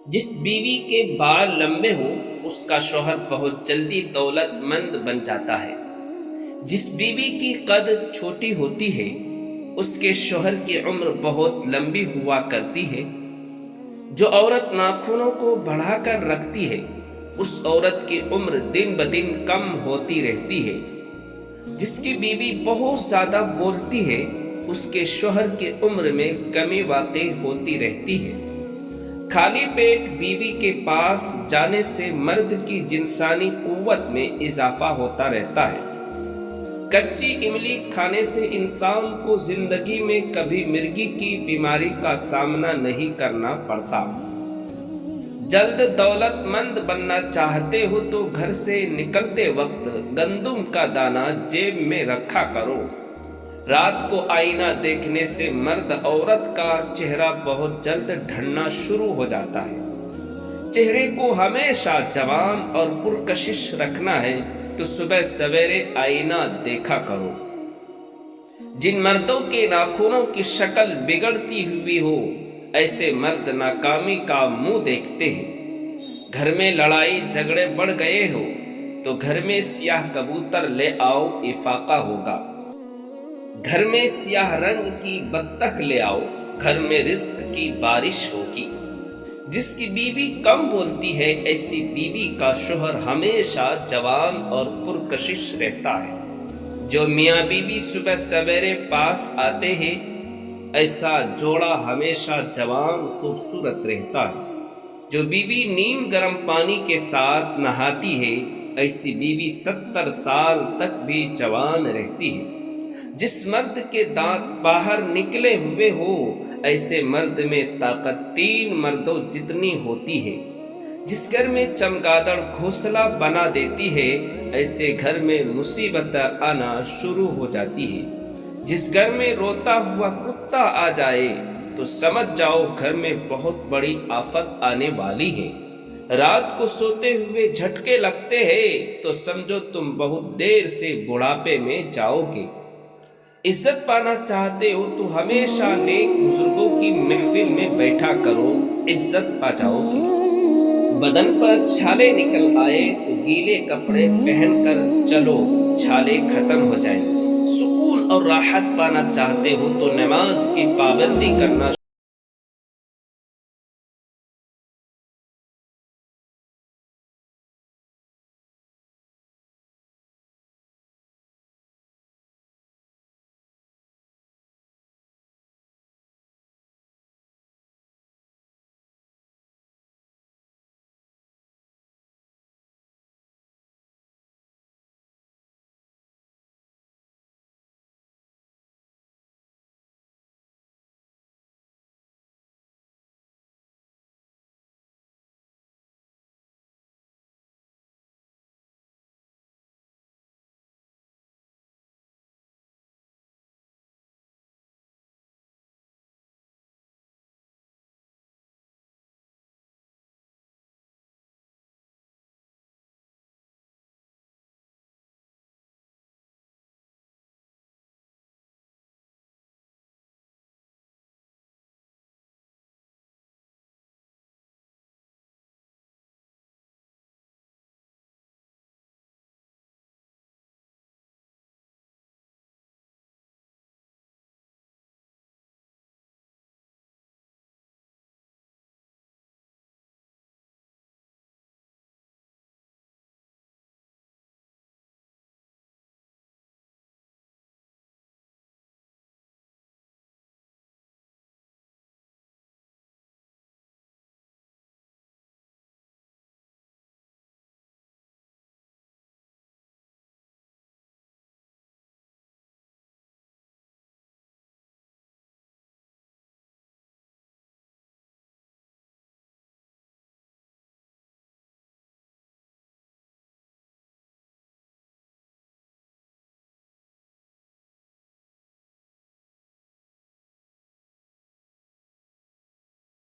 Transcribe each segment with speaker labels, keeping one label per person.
Speaker 1: جس بیوی کے بال لمبے ہوں اس کا شوہر بہت جلدی دولت مند بن جاتا ہے۔ جس بیوی کی قد چھوٹی ہوتی ہے اس کے شوہر کی عمر بہت لمبی ہوا کرتی ہے۔ جو عورت ناخنوں کو بڑھا کر رکھتی ہے اس عورت کی عمر دن بدن کم ہوتی رہتی ہے۔ جس کی بیوی بہت زیادہ بولتی ہے اس کے شوہر کی عمر میں کمی واقع ہوتی رہتی ہے۔ خالی پیٹ بیوی کے پاس جانے سے مرد کی جنسانی قوت میں اضافہ ہوتا رہتا ہے۔ کچی املی کھانے سے انسان کو زندگی میں کبھی مرگی کی بیماری کا سامنا نہیں کرنا پڑتا۔ جلد دولت مند بننا چاہتے ہو تو گھر سے نکلتے وقت گندم کا دانہ جیب میں رکھا کرو۔ رات کو آئینہ دیکھنے سے مرد عورت کا چہرہ بہت جلد ڈھلنا شروع ہو جاتا ہے۔ چہرے کو ہمیشہ جوان اور پرکشش رکھنا ہے تو صبح سویرے آئینہ دیکھا کرو۔ جن مردوں کے ناخنوں کی شکل بگڑتی ہوئی ہو ایسے مرد ناکامی کا منہ دیکھتے ہیں۔ گھر میں لڑائی جھگڑے بڑھ گئے ہو تو گھر میں سیاہ کبوتر لے آؤ، افاقہ ہوگا۔ گھر میں سیاہ رنگ کی بطخ لے آؤ، گھر میں رزق کی بارش ہوگی۔ جس کی بیوی کم بولتی ہے ایسی بیوی کا شوہر ہمیشہ جوان اور پرکشش رہتا ہے۔ جو میاں بیوی صبح سویرے پاس آتے ہیں ایسا جوڑا ہمیشہ جوان خوبصورت رہتا ہے۔ جو بیوی نیم گرم پانی کے ساتھ نہاتی ہے ایسی بیوی 70 سال تک بھی جوان رہتی ہے۔ جس مرد کے دانت باہر نکلے ہوئے ہو ایسے مرد میں طاقت 3 مردوں جتنی ہوتی ہے۔ جس گھر میں چمگادڑ گھونسلہ بنا دیتی ہے ایسے گھر میں مصیبت آنا شروع ہو جاتی ہے۔ جس گھر میں روتا ہوا کتا آ جائے تو سمجھ جاؤ گھر میں بہت بڑی آفت آنے والی ہے۔ رات کو سوتے ہوئے جھٹکے لگتے ہیں تو سمجھو تم بہت دیر سے بڑھاپے میں جاؤ گے۔ عزت پانا چاہتے ہو تو ہمیشہ نیک بزرگوں کی محفل میں بیٹھا کرو، عزت پا جاؤ گے۔ بدن پر چھالے نکل آئے تو گیلے کپڑے پہن کر چلو، چھالے ختم ہو جائیں۔ سکون اور راحت پانا چاہتے ہو تو نماز کی پابندی کرنا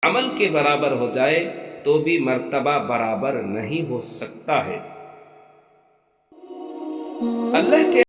Speaker 1: عمل کے برابر ہو جائے تو بھی مرتبہ برابر نہیں ہو سکتا ہے۔ اللہ کے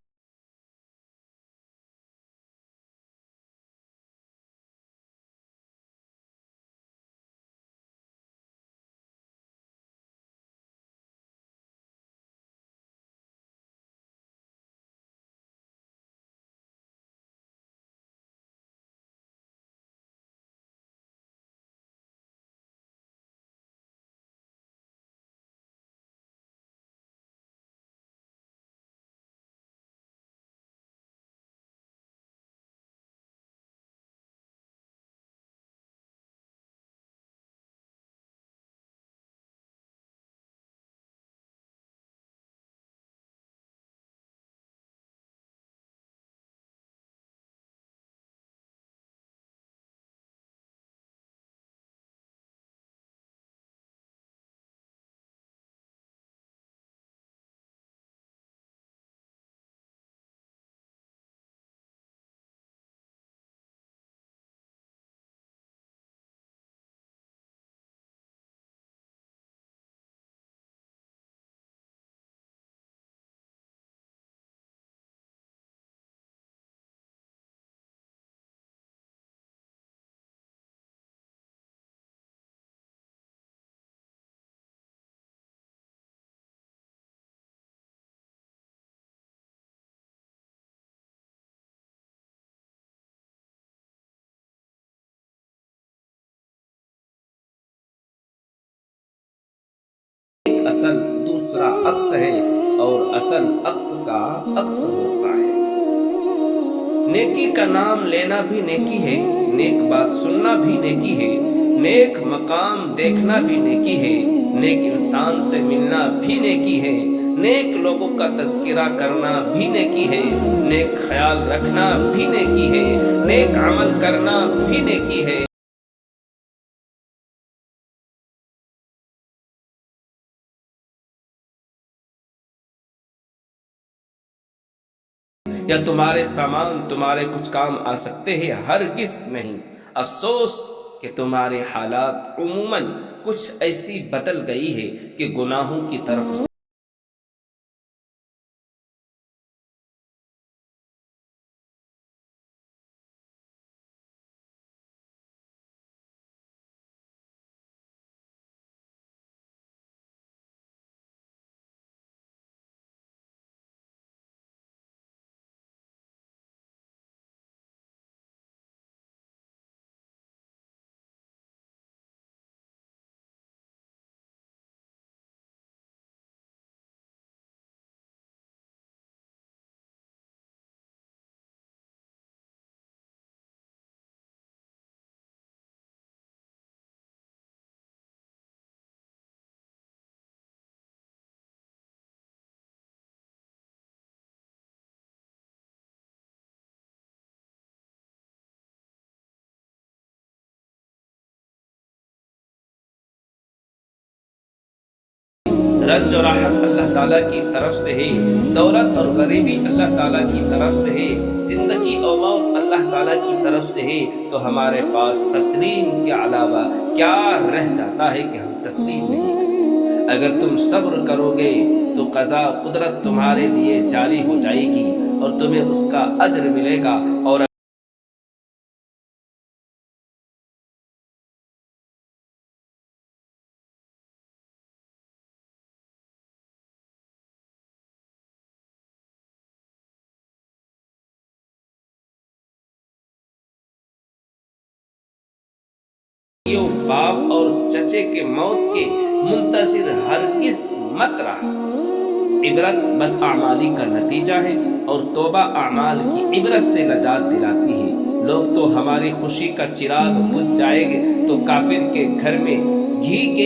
Speaker 1: اصل دوسرا عکس ہے اور اصل عکس کا عکس ہوتا ہے۔ نیکی کا نام لینا بھی نیکی ہے، نیک بات سننا بھی نیکی ہے، نیک مقام دیکھنا بھی نیکی ہے، نیک انسان سے ملنا بھی نیکی ہے، نیک لوگوں کا تذکرہ کرنا بھی نیکی ہے، نیک خیال رکھنا بھی نیکی ہے، نیک عمل کرنا بھی نیکی ہے۔ یا تمہارے سامان تمہارے کچھ کام آ سکتے ہیں؟ ہرگز نہیں۔ افسوس کہ تمہاری حالات عموماً کچھ ایسی بدل گئی ہے کہ گناہوں کی طرف رنج و راحت اللہ تعالیٰ کی طرف سے ہے، دولت اور غریبی اللہ تعالیٰ کی طرف سے ہے، زندگی اور موت اللہ تعالیٰ کی طرف سے ہے، تو ہمارے پاس تسلیم کے علاوہ کیا رہ جاتا ہے کہ ہم تسلیم نہیں کریں؟ اگر تم صبر کرو گے تو قضا قدرت تمہارے لیے جاری ہو جائے گی اور تمہیں اس کا اجر ملے گا، اور باپ اور چچے کے موت کے منتظر ہرگز مت رہا۔ عبرت بداعمالی کا نتیجہ ہے اور توبہ اعمال کی عبرت سے نجات دلاتی ہے۔ لوگ تو ہماری خوشی کا چراغ بجھ جائے گے تو کافر کے گھر میں گھی کے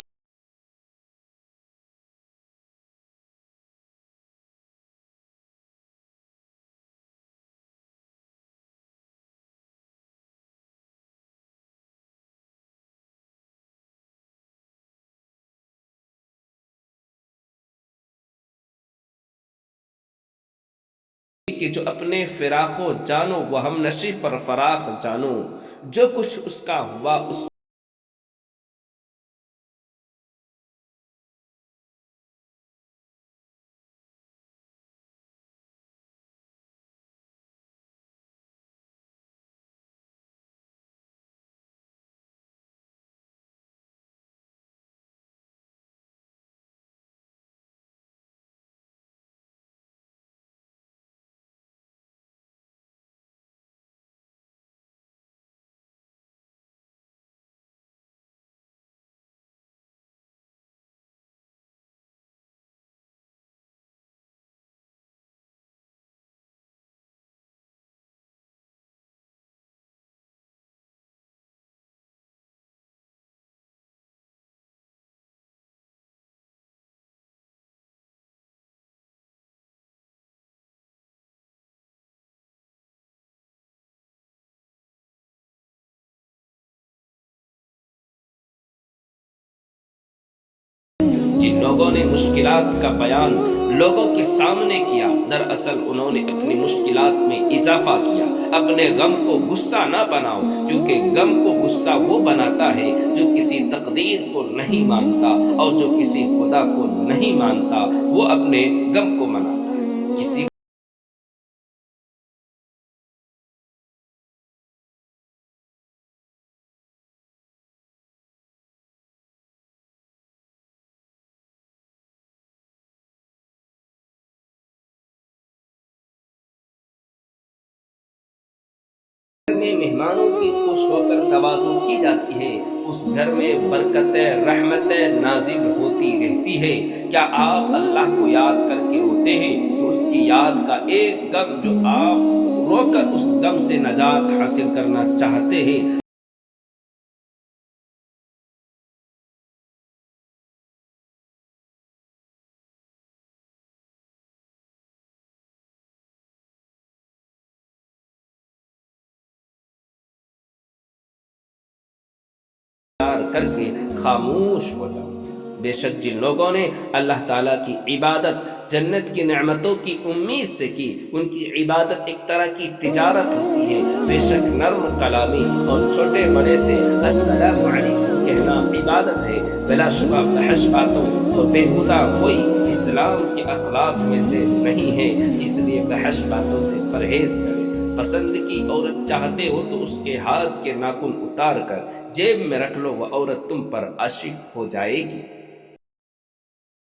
Speaker 1: کہ جو اپنے فراق و جانو وہ ہم نشی پر فراخ جانو، جو کچھ اس کا ہوا اس جن لوگوں نے مشکلات کا بیان لوگوں کے سامنے کیا، دراصل انہوں نے اپنی مشکلات میں اضافہ کیا۔ اپنے غم کو غصہ نہ بناؤ، کیونکہ غم کو غصہ وہ بناتا ہے جو کسی تقدیر کو نہیں مانتا، اور جو کسی خدا کو نہیں مانتا وہ اپنے غم کو مناتا ہے۔ کسی میں مہمانوں کی خوش ہو کر توازن کی جاتی ہے اس گھر میں برکتیں رحمتیں نازل ہوتی رہتی ہے۔ کیا آپ اللہ کو یاد کر کے روتے ہیں کہ اس کی یاد کا ایک غم جو آپ رو کر اس غم سے نجات حاصل کرنا چاہتے ہیں؟ کر کے خاموش ہو جاؤ۔ بے شک جن لوگوں نے اللہ تعالیٰ کی عبادت جنت کی نعمتوں کی امید سے کی، ان کی عبادت ایک طرح کی تجارت ہوتی ہے۔ بے شک نرم کلامی اور چھوٹے بڑے سے السلام علیکم کہنا عبادت ہے۔ بلا شبہ فحش باتوں اور بیہودہ کوئی اسلام کے اخلاق میں سے نہیں ہے، اس لیے فحش باتوں سے پرہیز کریں۔ پسند کی عورت چاہتے ہو تو اس کے ہاتھ کے ناخن اتار کر جیب میں رکھ لو، وہ عورت تم پر عاشق ہو جائے گی۔